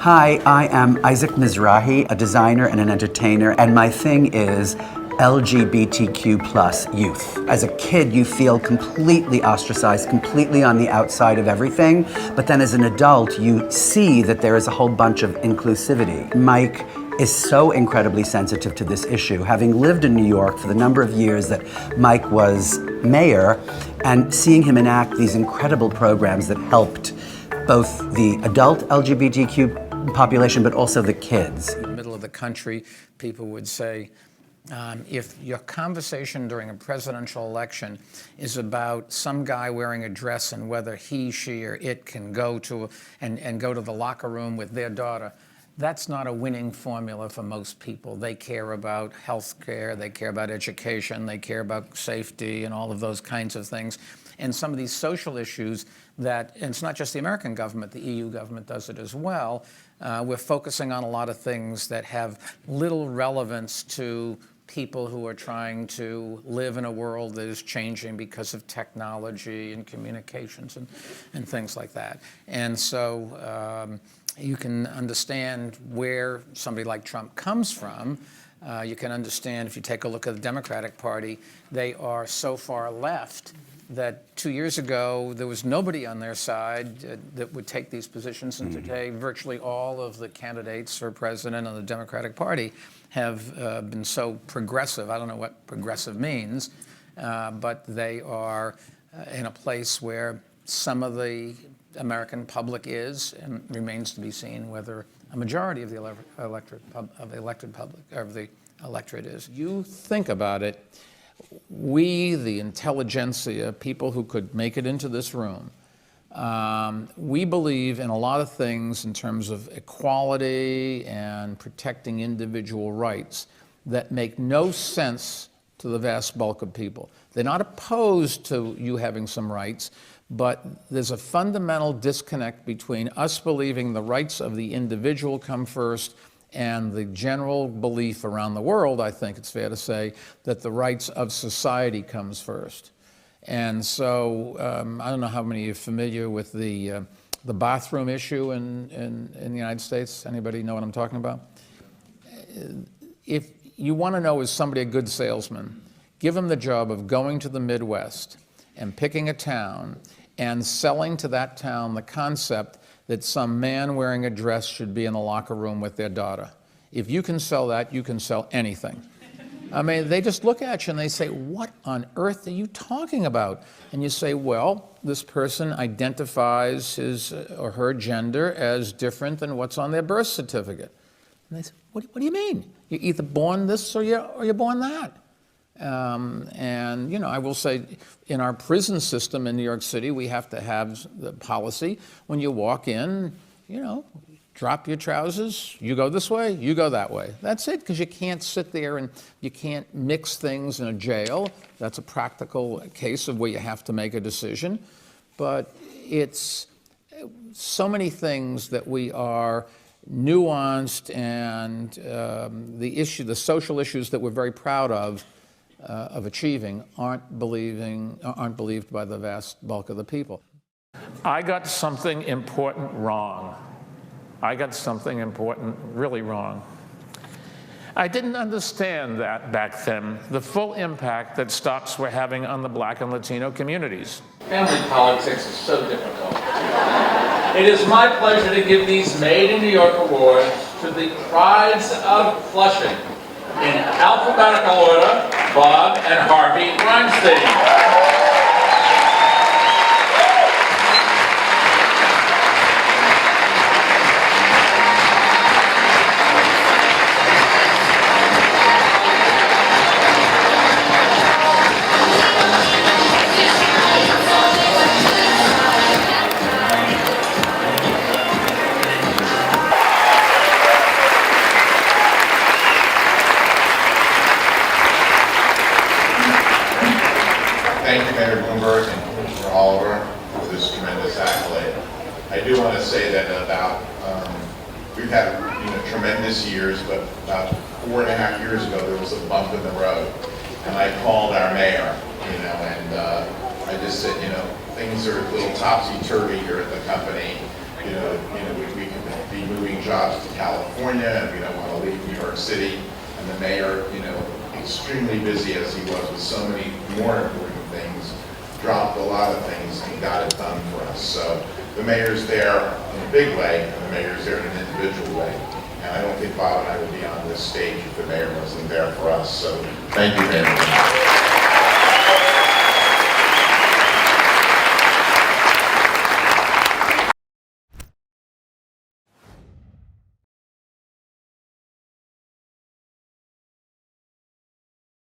Hi, I am Isaac Mizrahi, a designer and an entertainer, and my thing is LGBTQ plus youth. As a kid, you feel completely ostracized, completely on the outside of everything, but then as an adult, you see that there is a whole bunch of inclusivity. Mike is so incredibly sensitive to this issue. Having lived in New York for the number of years that Mike was mayor, and seeing him enact these incredible programs that helped both the adult LGBTQ population, but also the kids. In the middle of the country, people would say, if your conversation during a presidential election is about some guy wearing a dress and whether he, she, or it can go to and go to the locker room with their daughter, that's not a winning formula for most people. They care about health care, they care about education, they care about safety and all of those kinds of things. And some of these social issues that, and it's not just the American government, the EU government does it as well, we're focusing on a lot of things that have little relevance to people who are trying to live in a world that is changing because of technology and communications and things like that. And so you can understand where somebody like Trump comes from. You can understand, if you take a look at the Democratic Party, they are so far left that 2 years ago, there was nobody on their side that would take these positions. And today, virtually all of the candidates for president of the Democratic Party have been so progressive. I don't know what progressive means, but they are in a place where some of the American public is, and remains to be seen whether a majority of the electorate is. You think about it. We, the intelligentsia, people who could make it into this room, we believe in a lot of things in terms of equality and protecting individual rights that make no sense to the vast bulk of people. They're not opposed to you having some rights, but there's a fundamental disconnect between us believing the rights of the individual come first and the general belief around the world, I think it's fair to say, that the rights of society comes first. And so I don't know how many of you are familiar with the bathroom issue in the United States. Anybody know what I'm talking about? If you want to know, is somebody a good salesman, give them the job of going to the Midwest and picking a town and selling to that town the concept that some man wearing a dress should be in the locker room with their daughter. If you can sell that, you can sell anything. I mean, they just look at you and they say, what on earth are you talking about? And you say, well, this person identifies his or her gender as different than what's on their birth certificate. And they say, what do you mean? You're either born this or you're born that. And, you know, I will say in our prison system in New York City, we have to have the policy when you walk in, you know, drop your trousers, you go this way, you go that way. That's it, because you can't sit there and you can't mix things in a jail. That's a practical case of where you have to make a decision. But it's so many things that we are nuanced, and the social issues that we're very proud of achieving aren't believed by the vast bulk of the people. I got something important wrong. I got something important really wrong. I didn't understand that back then, the full impact that stops were having on the Black and Latino communities. Family politics is so difficult. It is my pleasure to give these Made in New York awards to the Prides of Flushing. In alphabetical order, Bob and Harvey Weinstein. Thank you, Mayor Bloomberg and Commissioner Oliver, for this tremendous accolade. I do want to say that we've had tremendous years, but about 4.5 years ago there was a bump in the road, and I called our mayor, and I just said, things are a little topsy-turvy here at the company. We could be moving moving jobs to California, and we don't want to leave New York City. And the mayor, extremely busy as he was with so many more important things, dropped a lot of things and got it done for us. So the mayor's there in a big way, and the mayor's there in an individual way. And I don't think Bob and I would be on this stage if the mayor wasn't there for us. So thank you, Mayor.